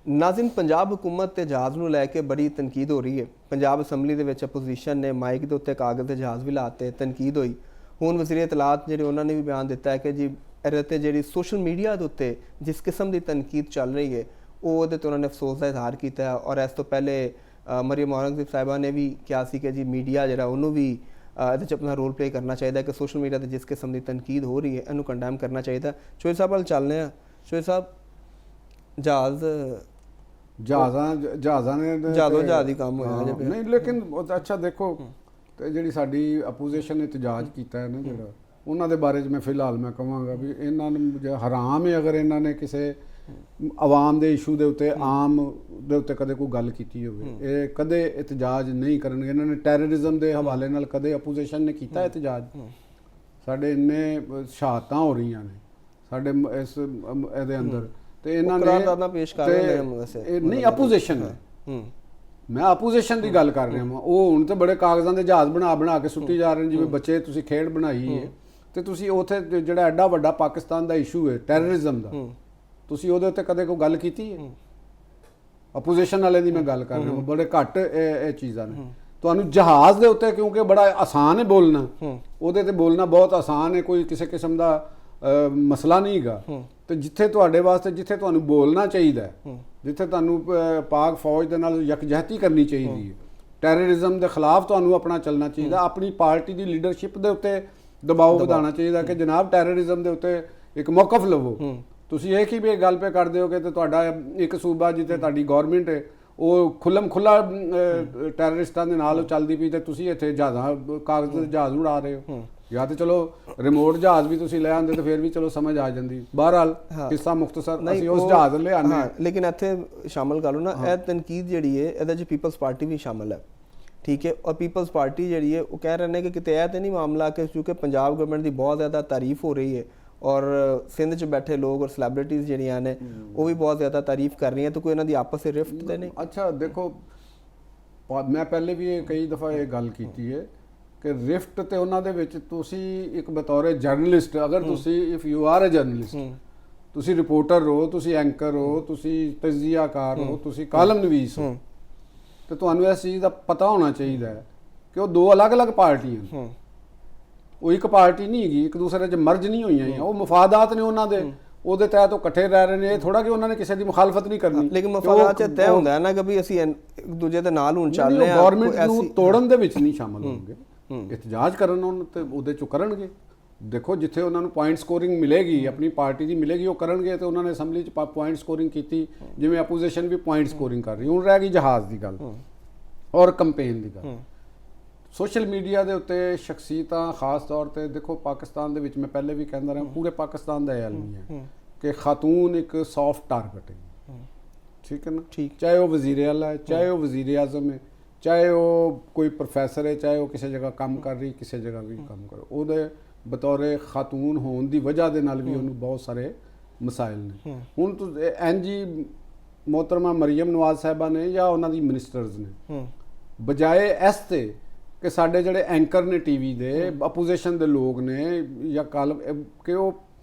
ਨਾਜ਼ਰੀਨ, ਪੰਜਾਬ ਹੁਕੂਮਤ ਤੇ ਜਹਾਜ਼ ਨੂੰ ਲੈ ਕੇ ਬੜੀ ਤਨਕੀਦ ਹੋ ਰਹੀ ਹੈ। ਪੰਜਾਬ ਅਸੈਂਬਲੀ ਦੇ ਵਿੱਚ ਅਪੋਜੀਸ਼ਨ ਨੇ ਮਾਈਕ ਦੇ ਉੱਤੇ ਕਾਗਜ਼ ਦੇ ਜਹਾਜ਼ ਵੀ ਲਾਤੇ, ਤਨਕੀਦ ਹੋਈ। ਹੁਣ ਵਜ਼ੀਰ ਇਤਲਾਤ ਜਿਹੜੇ ਉਹਨਾਂ ਨੇ ਵੀ ਬਿਆਨ ਦਿੱਤਾ ਹੈ ਕਿ ਜੀ ਇਹਦੇ 'ਤੇ ਜਿਹੜੀ ਸੋਸ਼ਲ ਮੀਡੀਆ ਦੇ ਉੱਤੇ ਜਿਸ ਕਿਸਮ ਦੀ ਤਨਕੀਦ ਚੱਲ ਰਹੀ ਹੈ ਉਹ ਉਹਦੇ 'ਤੇ ਉਹਨਾਂ ਨੇ ਅਫਸੋਸ ਦਾ ਇਜ਼ਹਾਰ ਕੀਤਾ ਹੈ। ਔਰ ਇਸ ਤੋਂ ਪਹਿਲੇ ਮਰੀਮ ਔਰੰਗਜ਼ੇਬ ਸਾਹਿਬਾ ਨੇ ਵੀ ਕਿਹਾ ਸੀ ਕਿ ਜੀ ਮੀਡੀਆ ਜਿਹੜਾ ਉਹਨੂੰ ਵੀ ਇਹਦੇ 'ਚ ਆਪਣਾ ਰੋਲ ਪਲੇ ਕਰਨਾ ਚਾਹੀਦਾ ਕਿ ਸੋਸ਼ਲ ਮੀਡੀਆ 'ਤੇ ਜਿਸ ਕਿਸਮ ਦੀ ਤਨਕੀਦ ਹੋ ਰਹੀ ਹੈ ਇਹਨੂੰ ਕੰਡੈਮ ਕਰਨਾ ਚਾਹੀਦਾ। ਸ਼ੋਇਬ ਸਾਹਿਬ ਵੱਲ ਚੱਲਦੇ ਹਾਂ। ਸ਼ੋਇਬ ਸਾਹਿਬ, ਜਹਾਜ਼ਾਂ ਨੇ ਜਹਾਜ਼ ਹੀ ਕੰਮ ਹੋਇਆ ਨਹੀਂ, ਲੇਕਿਨ ਅੱਛਾ ਦੇਖੋ, ਤੇ ਜਿਹੜੀ ਸਾਡੀ ਅਪੋਜੀਸ਼ਨ ਨੇ ਇਤਜਾਜ ਕੀਤਾ ਹੈ ਨਾ ਜਿਹੜਾ, ਉਹਨਾਂ ਦੇ ਬਾਰੇ 'ਚ ਮੈਂ ਫਿਲਹਾਲ ਮੈਂ ਕਹਾਂਗਾ ਵੀ ਇਹਨਾਂ ਨੂੰ ਹਰਾਮ ਹੈ ਅਗਰ ਇਹਨਾਂ ਨੇ ਕਿਸੇ ਆਵਾਮ ਦੇ ਇਸ਼ੂ ਦੇ ਉੱਤੇ ਆਮ ਦੇ ਉੱਤੇ ਕਦੇ ਕੋਈ ਗੱਲ ਕੀਤੀ ਹੋਵੇ। ਇਹ ਕਦੇ ਇਤਜਾਜ ਨਹੀਂ ਕਰਨਗੇ। ਇਹਨਾਂ ਨੇ ਟੈਰਰਿਜ਼ਮ ਦੇ ਹਵਾਲੇ ਨਾਲ ਕਦੇ ਅਪੋਜੀਸ਼ਨ ਨੇ ਕੀਤਾ ਇਤਜਾਜ? ਸਾਡੇ ਇੰਨੇ ਸ਼ਹਾਦਤਾਂ ਹੋ ਰਹੀਆਂ ਨੇ ਸਾਡੇ ਇਸ ਇਹਦੇ ਅੰਦਰ, ਤੇ ਇਹਨਾਂ ਨੇ ਪੇਸ਼ ਕਰ ਰਹੇ ਨਹੀਂ ਅਪੋਜੀਸ਼ਨ ਹੈ। ਮੈਂ ਅਪੋਜੀਸ਼ਨ ਦੀ ਗੱਲ ਕਰ ਰਿਹਾ ਹਾਂ। ਉਹ ਹੁਣ ਤੇ ਬੜੇ ਕਾਗਜ਼ਾਂ ਦੇ ਜਹਾਜ਼ ਬਣਾ ਕੇ ਸੁੱਟੀ ਜਾ ਰਹੇ ਨੇ, ਜਿਵੇਂ ਬੱਚੇ ਤੁਸੀਂ ਖੇਡ ਬਣਾਈ ਹੈ। ਤੇ ਤੁਸੀਂ ਉੱਥੇ ਜਿਹੜਾ ਐਡਾ ਵੱਡਾ ਪਾਕਿਸਤਾਨ ਦਾ ਇਸ਼ੂ ਹੈ ਟੈਰਰਿਜ਼ਮ ਦਾ, ਤੁਸੀਂ ਉਹਦੇ ਉੱਤੇ ਕਦੇ ਕੋਈ ਗੱਲ ਕੀਤੀ ਹੈ? ਅਪੋਜੀਸ਼ਨ ਵਾਲੇ ਦੀ ਮੈਂ ਗੱਲ ਕਰ ਰਿਹਾ ਹਾਂ। ਬੜੇ ਘੱਟ ਇਹ ਚੀਜ਼ਾਂ ਨੇ। ਤੁਹਾਨੂੰ ਜਹਾਜ਼ ਦੇ ਉੱਤੇ ਕਿਉਂਕਿ ਬੜਾ ਆਸਾਨ ਹੈ ਬੋਲਣਾ, ਉਹਦੇ ਤੇ ਬੋਲਣਾ ਬਹੁਤ ਆਸਾਨ ਹੈ, ਕੋਈ ਕਿਸੇ ਕਿਸਮ ਦਾ ਮਸਲਾ ਨਹੀਂ ਹੈਗਾ। ਤੇ ਜਿੱਥੇ ਤੁਹਾਡੇ ਵਾਸਤੇ ਜਿੱਥੇ ਤੁਹਾਨੂੰ ਬੋਲਣਾ ਚਾਹੀਦਾ, ਜਿੱਥੇ ਤੁਹਾਨੂੰ ਪਾਕ ਫੌਜ ਦੇ ਨਾਲ ਯਕਜਹਿਤੀ ਕਰਨੀ ਚਾਹੀਦੀ ਹੈ, ਟੈਰਰਿਜ਼ਮ ਦੇ ਖਿਲਾਫ ਤੁਹਾਨੂੰ ਆਪਣਾ ਚੱਲਣਾ ਚਾਹੀਦਾ, ਆਪਣੀ ਪਾਰਟੀ ਦੀ ਲੀਡਰਸ਼ਿਪ ਦੇ ਉੱਤੇ ਦਬਾਅ ਵਧਾਉਣਾ ਚਾਹੀਦਾ ਕਿ ਜਨਾਬ ਟੈਰਰਿਜ਼ਮ ਦੇ ਉੱਤੇ ਇੱਕ ਮੌਕਫ ਲਵੋ। ਤੁਸੀਂ ਇਹ ਕੀ ਵੀ ਗੱਲ ਪੇ ਕਰਦੇ ਹੋ ਕਿ ਤੁਹਾਡਾ ਇੱਕ ਸੂਬਾ ਜਿੱਥੇ ਤੁਹਾਡੀ ਗੌਰਮੈਂਟ ਹੈ ਉਹ ਖੁੱਲ੍ਹਾ ਟੈਰਰਿਸਟਾਂ ਦੇ ਨਾਲ ਚੱਲਦੀ ਪਈ, ਤੇ ਤੁਸੀਂ ਇੱਥੇ ਜਹਾਜ਼ਾਂ ਕਾਗਜ਼ ਦੇ ਜਹਾਜ਼ ਉਡਾ ਰਹੇ ਹੋ। ਜਾਂ ਤੇ ਚਲੋ ਰਿਮੋਟ ਜਹਾਜ਼ ਵੀ ਤੁਸੀਂ ਲੈ ਆਉਂਦੇ ਤੇ ਫਿਰ ਵੀ ਚਲੋ ਸਮਝ ਆ ਜਾਂਦੀ। ਬਹਰਹਾਲ ਕਿੱਸਾ ਮੁਖਤਸਰ ਅਸੀਂ ਉਸ ਜਹਾਜ਼ ਲੈ ਆਉਂਦੇ ਹਾਂ। ਲੇਕਿਨ ਇੱਥੇ ਸ਼ਾਮਲ ਕਰ ਲਓ ਨਾ, ਇਹ ਤਨਕੀਦ ਜਿਹੜੀ ਹੈ ਇਹਦੇ 'ਚ ਪੀਪਲਸ ਪਾਰਟੀ ਵੀ ਸ਼ਾਮਲ ਹੈ, ਠੀਕ ਹੈ। ਔਰ ਪੀਪਲਸ ਪਾਰਟੀ ਜਿਹੜੀ ਹੈ ਉਹ ਕਹਿ ਰਹੇ ਨੇ ਕਿ ਕਿਤੇ ਇਹ ਤਾਂ ਨਹੀਂ ਮਾਮਲਾ ਕਿ ਕਿਉਂਕਿ ਪੰਜਾਬ ਗਵਰਨਮੈਂਟ ਦੀ ਬਹੁਤ ਜ਼ਿਆਦਾ ਤਾਰੀਫ ਹੋ ਰਹੀ ਹੈ ਔਰ ਸਿੰਧ 'ਚ ਬੈਠੇ ਲੋਕ ਔਰ ਸੈਲੀਬ੍ਰਿਟੀਜ਼ ਜਿਹੜੀਆਂ ਨੇ ਉਹ ਵੀ ਬਹੁਤ ਜ਼ਿਆਦਾ ਤਾਰੀਫ ਕਰ ਰਹੀਆਂ, ਤਾਂ ਕੋਈ ਇਹਨਾਂ ਦੀ ਆਪਸ ਵਿੱਚ ਰਿਫਟ ਤਾਂ ਨਹੀਂ? ਅੱਛਾ ਦੇਖੋ, ਮੈਂ ਪਹਿਲੇ ਵੀ ਕਈ ਦਫਾ ਇਹ ਗੱਲ ਕੀਤੀ ਹੈ ਕਿ ਰਿਫਟ ਤੇ ਉਹਨਾਂ ਦੇ ਵਿੱਚ ਤੁਸੀਂ ਇੱਕ ਬਤੌਰ ਜਰਨਲਿਸਟ, ਅਗਰ ਤੁਸੀਂ if you are a journalist, ਤੁਸੀਂ ਰਿਪੋਰਟਰ ਹੋ, ਤੁਸੀਂ ਐਂਕਰ ਹੋ, ਤੁਸੀਂ ਤਜਜ਼ੀਆਕਾਰ ਹੋ, ਤੁਸੀਂ ਕਾਲਮ ਨਵੀਸ ਹੋ, ਤੇ ਤੁਹਾਨੂੰ ਇਸ ਚੀਜ਼ ਦਾ ਪਤਾ ਹੋਣਾ ਚਾਹੀਦਾ ਹੈ ਕਿ ਉਹ ਦੋ ਅਲੱਗ-ਅਲੱਗ ਪਾਰਟੀਆਂ, ਉਹ ਇੱਕ ਪਾਰਟੀ ਨਹੀਂ ਹੈਗੀ, ਇੱਕ ਦੂਸਰੇ 'ਚ ਮਰਜ ਨਹੀਂ ਹੋਈਆਂ। ਉਹ ਮਫਾਦਾਤ ਨੇ ਉਹਨਾਂ ਦੇ, ਉਹਦੇ ਤਹਿਤ ਉਹ ਇਕੱਠੇ ਰਹਿ ਰਹੇ ਨੇ। ਇਹ ਥੋੜਾ ਕਿ ਉਹਨਾਂ ਨੇ ਕਿਸੇ ਦੀ ਮੁਖਾਲਫਤ ਨਹੀਂ ਕਰਨੀ, ਲੇਕਿਨ ਮਫਾਦਾਤ 'ਚ ਤੈਅ ਹੁੰਦਾ ਹੈ ਨਾ ਕਿ ਵੀ ਅਸੀਂ ਇੱਕ ਦੂਜੇ ਦੇ ਨਾਲ ਹੁਣ ਚੱਲ ਰਹੇ ਹਾਂ। ਗਵਰਨਮੈਂਟ ਨੂੰ ਤੋੜਨ ਦੇ ਵਿੱਚ ਨਹੀਂ ਸ਼ਾਮਲ ਹੋਣਗੇ, ਇਤਜਾਜ ਕਰਨ ਉਹਨਾਂ ਤੇ ਉਹਦੇ 'ਚੋਂ ਕਰਨਗੇ। ਦੇਖੋ ਜਿੱਥੇ ਉਹਨਾਂ ਨੂੰ ਪੁਆਇੰਟ ਸਕੋਰਿੰਗ ਮਿਲੇਗੀ, ਆਪਣੀ ਪਾਰਟੀ ਦੀ ਮਿਲੇਗੀ, ਉਹ ਕਰਨਗੇ। ਤੇ ਉਹਨਾਂ ਨੇ ਅਸੈਂਬਲੀ 'ਚ ਪੁਆਇੰਟ ਸਕੋਰਿੰਗ ਕੀਤੀ, ਜਿਵੇਂ ਅਪੋਜੀਸ਼ਨ ਵੀ ਪੁਆਇੰਟ ਸਕੋਰਿੰਗ ਕਰ ਰਹੀ। ਹੁਣ ਰਹਿ ਗਈ ਜਹਾਜ਼ ਦੀ ਗੱਲ ਔਰ ਕੰਪੇਨ ਦੀ ਗੱਲ। ਸੋਸ਼ਲ ਮੀਡੀਆ ਦੇ ਉੱਤੇ ਸ਼ਖਸੀਅਤਾਂ ਖਾਸ ਤੌਰ ਤੇ ਦੇਖੋ, ਪਾਕਿਸਤਾਨ ਦੇ ਵਿੱਚ ਮੈਂ ਪਹਿਲੇ ਵੀ ਕਹਿੰਦਾ ਰਿਹਾ, ਪੂਰੇ ਪਾਕਿਸਤਾਨ ਦਾ ਇਹ ਆਲਮੀ ਹੈ ਕਿ ਖਾਤੂਨ ਇੱਕ ਸੌਫਟ ਟਾਰਗੇਟ ਹੈ, ਠੀਕ ਹੈ ਨਾ। ਚਾਹੇ ਉਹ ਵਜ਼ੀਰ ਆਲਾ ਹੈ, ਚਾਹੇ ਉਹ ਵਜ਼ੀਰ ਆਜ਼ਮ ਹੈ, ਚਾਹੇ ਉਹ ਕੋਈ ਪ੍ਰੋਫੈਸਰ ਹੈ, ਚਾਹੇ ਉਹ ਕਿਸੇ ਜਗ੍ਹਾ ਕੰਮ ਕਰ ਰਹੀ, ਕਿਸੇ ਜਗ੍ਹਾ ਵੀ ਕੰਮ ਕਰ, ਉਹਦੇ ਬਤੌਰੇ ਖਾਤੂਨ ਹੋਣ ਦੀ ਵਜ੍ਹਾ ਦੇ ਨਾਲ ਵੀ ਉਹਨੂੰ ਬਹੁਤ ਸਾਰੇ ਮਸਾਇਲ ਨੇ। ਹੁਣ ਤੁਸੀਂ ਐਨਜੀ ਮੋਹਤਰਮਾ ਮਰੀਮ ਨਵਾਜ਼ ਸਾਹਿਬਾ ਨੇ ਜਾਂ ਉਹਨਾਂ ਦੀ ਮਿਨਿਸਟਰਸ ਨੇ, ਬਜਾਏ ਇਸ ਤੇ ਕਿ ਸਾਡੇ ਜਿਹੜੇ ਐਂਕਰ ਨੇ ਟੀਵੀ ਦੇ, ਅਪੋਜੀਸ਼ਨ ਦੇ ਲੋਕ ਨੇ ਜਾਂ ਕਿ ਉਹ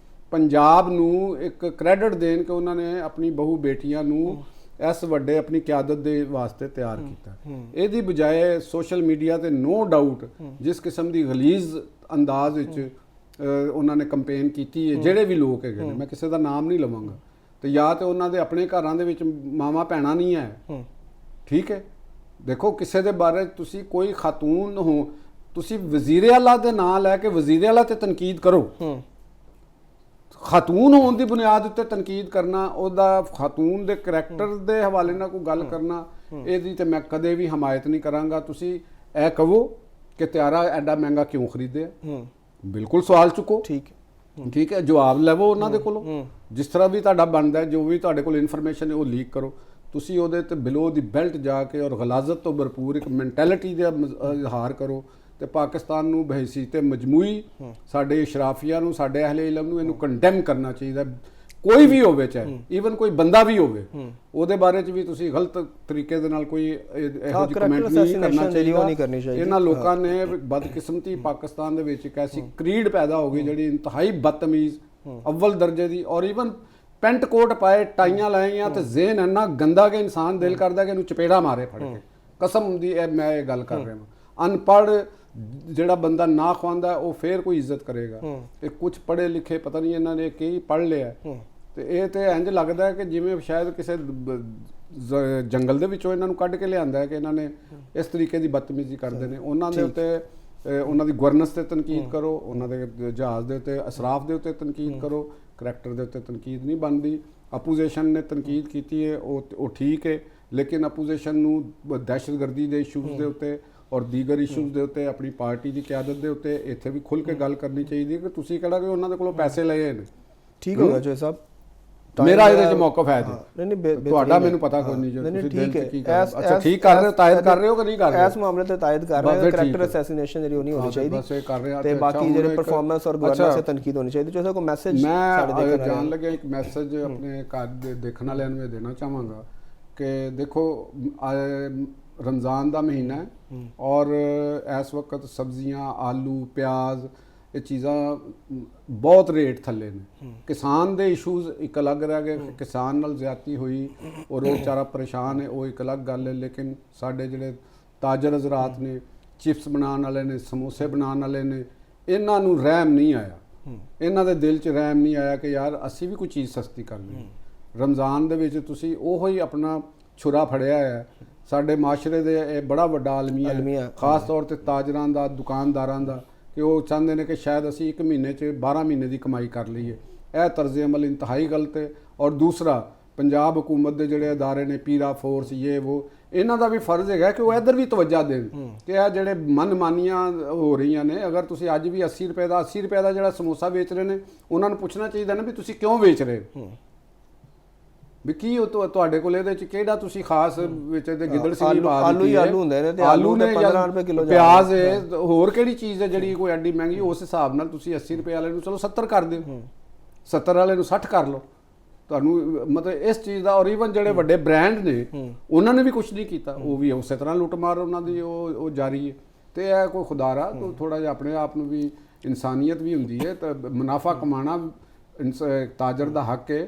ਪੰਜਾਬ ਨੂੰ ਇੱਕ ਕ੍ਰੈਡਿਟ ਦੇਣ ਕਿ ਉਹਨਾਂ ਨੇ ਆਪਣੀ ਬਹੂ ਬੇਟੀਆਂ ਨੂੰ ਇਸ ਵੱਡੇ ਆਪਣੀ ਕਿਆਦਤ ਦੇ ਵਾਸਤੇ ਤਿਆਰ ਕੀਤਾ, ਇਹਦੀ ਬਜਾਏ ਸੋਸ਼ਲ ਮੀਡੀਆ ਤੇ ਨੋ ਡਾਊਟ ਜਿਸ ਕਿਸਮ ਦੀ ਗਲੀਜ਼ ਅੰਦਾਜ਼ ਵਿੱਚ ਉਹਨਾਂ ਨੇ ਕੰਪੇਨ ਕੀਤੀ ਹੈ, ਜਿਹੜੇ ਵੀ ਲੋਕ ਹੈਗੇ ਨੇ, ਮੈਂ ਕਿਸੇ ਦਾ ਨਾਮ ਨਹੀਂ ਲਵਾਂਗਾ, ਤੇ ਜਾਂ ਤੇ ਉਹਨਾਂ ਦੇ ਆਪਣੇ ਘਰਾਂ ਦੇ ਵਿੱਚ ਮਾਵਾਂ ਭੈਣਾਂ ਨਹੀਂ ਹੈ, ਠੀਕ ਹੈ। ਦੇਖੋ ਕਿਸੇ ਦੇ ਬਾਰੇ ਤੁਸੀਂ ਕੋਈ ਖਾਤੂਨ ਹੋ, ਤੁਸੀਂ ਵਜ਼ੀਰ ਆਲਾ ਦੇ ਨਾਂ ਲੈ ਕੇ ਵਜ਼ੀਰ ਆਲਾ ਤੇ ਤਨਕੀਦ ਕਰੋ। ਖਾਤੂਨ ਹੋਣ ਦੀ ਬੁਨਿਆਦ ਉੱਤੇ ਤਨਕੀਦ ਕਰਨਾ, ਉਹਦਾ ਖਾਤੂਨ ਦੇ ਕਰੈਕਟਰ ਦੇ ਹਵਾਲੇ ਨਾਲ ਕੋਈ ਗੱਲ ਕਰਨਾ, ਇਹਦੀ ਤੇ ਮੈਂ ਕਦੇ ਵੀ ਹਮਾਇਤ ਨਹੀਂ ਕਰਾਂਗਾ। ਤੁਸੀਂ ਇਹ ਕਹੋ ਕਿ ਤਿਆਰਾ ਐਡਾ ਮਹਿੰਗਾ ਕਿਉਂ ਖਰੀਦਿਆ, ਬਿਲਕੁਲ ਸਵਾਲ ਚੁੱਕੋ, ਠੀਕ ਹੈ, ਜਵਾਬ ਲਵੋ ਉਹਨਾਂ ਦੇ ਕੋਲੋਂ, ਜਿਸ ਤਰ੍ਹਾਂ ਵੀ ਤੁਹਾਡਾ ਬਣਦਾ, ਜੋ ਵੀ ਤੁਹਾਡੇ ਕੋਲ ਇਨਫੋਰਮੇਸ਼ਨ ਹੈ ਉਹ ਲੀਕ ਕਰੋ। ਤੁਸੀਂ ਉਹਦੇ ਤੇ ਬਿਲੋ ਦੀ ਬੈਲਟ ਜਾ ਕੇ ਔਰ ਗਲਾਜ਼ਤ ਤੋਂ ਭਰਪੂਰ ਇੱਕ ਮੈਂਟੈਲਿਟੀ ਦਾ ਇਜ਼ਹਾਰ ਕਰੋ, ਤੇ ਪਾਕਿਸਤਾਨ ਨੂੰ ਬਹਿਸੀ ਤੇ ਮਜਮੂਈ ਸਾਡੇ ਇਸ਼ਰਾਫੀਆ ਨੂੰ, ਸਾਡੇ ਅਹਲੇ ਇਲਮ ਨੂੰ ਇਹਨੂੰ ਕੰਡੈਮ ਕਰਨਾ ਚਾਹੀਦਾ। ਕੋਈ ਵੀ ਹੋਵੇ, ਚਾਹੇ ਈਵਨ ਕੋਈ ਬੰਦਾ ਵੀ ਹੋਵੇ, ਉਹਦੇ ਬਾਰੇ 'ਚ ਵੀ ਤੁਸੀਂ ਗਲਤ ਤਰੀਕੇ ਦੇ ਨਾਲ ਕੋਈ ਇਹੋ ਜਿਹੀ ਕਮੈਂਟ ਨਹੀਂ ਕਰਨਾ ਚਾਹੀਦਾ। ਇਹਨਾਂ ਲੋਕਾਂ ਨੇ ਬਦਕਿਸਮਤੀ ਪਾਕਿਸਤਾਨ ਦੇ ਵਿੱਚ ਇੱਕ ਐਸੀ ਕਰੀਡ ਪੈਦਾ ਹੋ ਗਈ ਜਿਹੜੀ ਇੰਤਹਾਈ ਬਦਤਮੀਜ਼, ਅਵਲ ਦਰਜੇ ਦੀ, ਔਰ ਈਵਨ ਪੈਂਟ ਕੋਟ ਪਾਏ, ਟਾਈਆਂ ਲਾਈਆਂ ਤੇ ਜ਼ੇਨ ਇੰਨਾ ਗੰਦਾ ਕਿ ਇਨਸਾਨ ਦਿਲ ਕਰਦਾ ਕਿ ਇਹਨੂੰ ਚਪੇੜਾ ਮਾਰੇ ਫੜ ਕੇ। ਕਸਮ ਦੀ ਮੈਂ ਇਹ ਗੱਲ ਕਰ ਰਿਹਾ ਹਾਂ। ਅਨਪੜ੍ਹ ਜਿਹੜਾ ਬੰਦਾ ਨਾ ਖਵਾਉਂਦਾ ਉਹ ਫੇਰ ਕੋਈ ਇੱਜ਼ਤ ਕਰੇਗਾ। ਤੇ ਕੁਝ ਪੜ੍ਹੇ ਲਿਖੇ ਪਤਾ ਨਹੀਂ ਇਹਨਾਂ ਨੇ ਕੀ ਪੜ੍ਹ ਲਿਆ, ਤੇ ਇਹ ਤੇ ਇੰਜ ਲੱਗਦਾ ਹੈ ਕਿ ਜਿਵੇਂ ਸ਼ਾਇਦ ਕਿਸੇ ਜੰਗਲ ਦੇ ਵਿੱਚੋਂ ਇਹਨਾਂ ਨੂੰ ਕੱਢ ਕੇ ਲਿਆਂਦਾ ਹੈ ਕਿ ਇਹਨਾਂ ਨੇ ਇਸ ਤਰੀਕੇ ਦੀ ਬਦਤਮੀਜ਼ੀ ਕਰਦੇ ਨੇ। ਉਹਨਾਂ ਦੇ ਉੱਤੇ ਉਹਨਾਂ ਦੀ ਗਵਰਨੈਂਸ ਤੇ ਤਨਕੀਦ ਕਰੋ, ਉਹਨਾਂ ਦੇ ਜਹਾਜ਼ ਦੇ ਉੱਤੇ ਅਸਰਾਫ ਦੇ ਉੱਤੇ ਤਨਕੀਦ ਕਰੋ, ਕਰੈਕਟਰ ਦੇ ਉੱਤੇ ਤਨਕੀਦ ਨਹੀਂ ਬਣਦੀ। ਅਪੋਜੀਸ਼ਨ ਨੇ ਤਨਕੀਦ ਕੀਤੀ ਹੈ ਉਹ ਠੀਕ ਹੈ, ਲੇਕਿਨ ਅਪੋਜੀਸ਼ਨ ਨੂੰ ਦਹਿਸ਼ਤਗਰਦੀ ਦੇ ਇਸ਼ੂਜ਼ ਦੇ ਉੱਤੇ ਔਰ ਦੀਗਰ ਇਸ਼ੂਜ਼ ਦੇ ਉੱਤੇ ਆਪਣੀ ਪਾਰਟੀ ਦੀ ਕਿਆਦਤ ਦੇ ਉੱਤੇ ਇੱਥੇ ਵੀ ਖੁੱਲ੍ਹ ਕੇ ਗੱਲ ਕਰਨੀ ਚਾਹੀਦੀ ਹੈ ਕਿ ਤੁਸੀਂ ਕਿਹੜਾ ਕਿ ਉਹਨਾਂ ਦੇ ਕੋਲੋਂ ਪੈਸੇ ਲਏ ਨੇ। ਠੀਕ ਹੋ ਗਿਆ ਜੋਏ ਸਾਹਿਬ, ਮੇਰਾ ਇਹਦੇ ਚ ਮੌਕਫ ਹੈ ਜੀ। ਨਹੀਂ ਤੁਹਾਡਾ ਮੈਨੂੰ ਪਤਾ ਕੋਈ ਨਹੀਂ, ਜੋ ਨਹੀਂ, ਤੁਸੀਂ ਠੀਕ ਦਿਲ ਹੈ। ਚ ਕੀ ਕਰ ਅੱਛਾ ਠੀਕ ਕਰ ਰਹੇ ਹੋ, ਤਾਇਦ ਕਰ ਰਹੇ ਹੋ ਕਿ ਨਹੀਂ ਕਰ ਰਹੇ? ਇਸ ਮਾਮਲੇ ਤੇ ਤਾਇਦ ਕਰ ਰਹੇ ਹੋ, ਕਰੈਕਟਰ ਅਸੈਸੀਨੇਸ਼ਨ ਜਿਹੜੀ ਨਹੀਂ ਹੋਣੀ ਚਾਹੀਦੀ ਬਸ ਇਹ ਕਰ ਰਹੇ ਆ। ਤੇ ਬਾਕੀ ਜਿਹੜੇ ਪਰਫਾਰਮੈਂਸ ਔਰ ਗਵਰਨੈਂਸ ਤੇ ਤਨਕੀਦ ਹੋਣੀ ਚਾਹੀਦੀ। ਜੋ ਕੋਈ ਮੈਸੇਜ ਮੈਂ ਜਾਣ ਲੱਗਿਆ ਇੱਕ ਮੈਸੇਜ ਆਪਣੇ ਘਰ ਦੇ ਦੇਖਣ ਵਾਲਿਆਂ ਨੂੰ ਦੇਣਾ ਚਾਹਾਂਗਾ ਕਿ ਦੇਖੋ रमज़ान का महीना है और इस वक्त सब्जियां आलू प्याज ये चीज़ा बहुत रेट थले ने। किसान दे इशूज़ एक अलग रह गए, किसान नाल ज़्यादती हुई और वो बेचारा परेशान है, वो एक अलग गल है। लेकिन साढ़े जिहड़े ताजर हज़रात ने, चिप्स बनाने वाले ने, समोसे बनाने वाले ने, इन्हां नूं रहम नहीं आया, इन्हां दे दिल च रहम नहीं आया कि यार असी भी कोई चीज़ सस्ती कर लईए। रमज़ान दे विच तुसीं ओहो ही अपना छुरा फड़िया है। साडे माशरे दे ये बड़ा वड्डा आलमिया खास तौर ते ताजरां दा, दुकानदारां दा कि वो चाहते हैं कि शायद असी एक महीने च 12 महीने की कमाई कर लीए। यह तर्ज अमल इंतहाई गलत है। और दूसरा पंजाब हुकूमत के जोड़े अदारे ने, पीरा फोर्स, ये वो, इन्हों का भी फर्ज है कि वो इधर भी तवज्जो देन कि यह जोड़े मनमानियां हो रही ने। अगर तुसी अज भी 80 रुपए का 80 रुपए का जो समोसा बेच रहे हैं, उन्होंने पूछना चाहिए ना भी तुसी क्यों बेच रहे हो, ਵੀ ਕੀ ਉਹ ਤੁਹਾਡੇ ਕੋਲ ਇਹਦੇ ਚ ਕਿਹੜਾ ਤੁਸੀਂ ਖਾਸ ਵਿੱਚ ਤੇ ਗਿੱਦੜ ਸਿੰਘ ਪਾ ਦਿੱਤੀ ਹੈ। ਆਲੂ ਹੁੰਦੇ ਨੇ ਤੇ ਆਲੂ ਨੇ 15 ਰੁਪਏ ਕਿਲੋ ਪਿਆਜ਼ ਹੈ, ਹੋਰ ਕਿਹੜੀ ਚੀਜ਼ ਹੈ ਜਿਹੜੀ ਕੋਈ ਐਡੀ ਮਹਿੰਗੀ। ਉਸ ਹਿਸਾਬ ਨਾਲ ਤੁਸੀਂ 80 ਰੁਪਏ ਵਾਲੇ ਨੂੰ ਚਲੋ 70 ਕਰ ਦਿਓ, 70 ਵਾਲੇ ਨੂੰ 60 ਕਰ ਲਓ। ਤੁਹਾਨੂੰ ਮਤਲਬ ਇਸ ਚੀਜ਼ ਦਾ। ਔਰ ਈਵਨ ਜਿਹੜੇ ਵੱਡੇ ਬ੍ਰਾਂਡ ਨੇ ਉਹਨਾਂ ਨੇ ਵੀ ਕੁਝ ਨਹੀਂ ਕੀਤਾ, ਉਹ ਵੀ ਉਸੇ ਤਰ੍ਹਾਂ ਲੁੱਟਮਾਰ ਉਹਨਾਂ ਦੀ ਉਹ ਜਾਰੀ ਹੈ। ਤੇ ਇਹ ਕੋਈ ਖੁਦਾਰਾ ਥੋੜਾ ਜਿਹਾ ਆਪਣੇ ਆਪ ਨੂੰ ਵੀ ਇਨਸਾਨੀਅਤ ਵੀ ਹੁੰਦੀ ਹੈ। ਤਾਂ ਮੁਨਾਫਾ ਕਮਾਣਾ ਤਾਜਰ ਦਾ ਹੱਕ ਹੈ,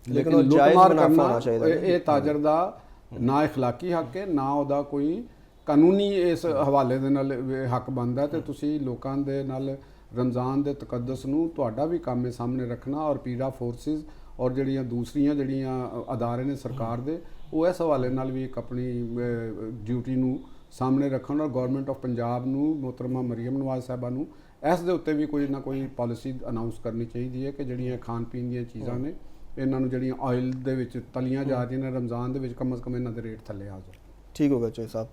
लेकिन लुटमार करना ये ताजर दा ना इखलाकी हक है, ना उहदा कोई कानूनी इस हवाले दे नाल हक बनदा। ते तुसी लोकां दे नाल रमज़ान दे तकद्दस नूं तुहाडा भी काम है सामने रखना। और पीरा फोर्सिस और जिहड़ियां दूसरियां जिहड़ियां अदारे ने सरकार दे, वो इस हवाले नाल भी एक अपनी ड्यूटी नूं सामने रखन। और गवर्नमेंट ऑफ पंजाब नूं, मोहतरमा मरीम नवाज साहबा नूं इस दे उत्ते भी कोई ना कोई पॉलिसी अनाउंस करनी चाहिए कि जिहड़ियां खाण पीण दीयां चीज़ां ने, ਇਹਨਾਂ ਨੂੰ ਜਿਹੜੀਆਂ ਆਇਲ ਦੇ ਵਿੱਚ ਤਲੀਆਂ ਜਾ ਰਹੀਆਂ ਨੇ, ਰਮਜ਼ਾਨ ਦੇ ਵਿੱਚ ਕਮ ਸੇ ਕਮ ਇਹਨਾਂ ਦੇ ਰੇਟ ਥੱਲੇ ਆ ਜਾਣ। ਠੀਕ ਹੋ ਗਿਆ ਚੋਏ ਸਾਹਿਬ।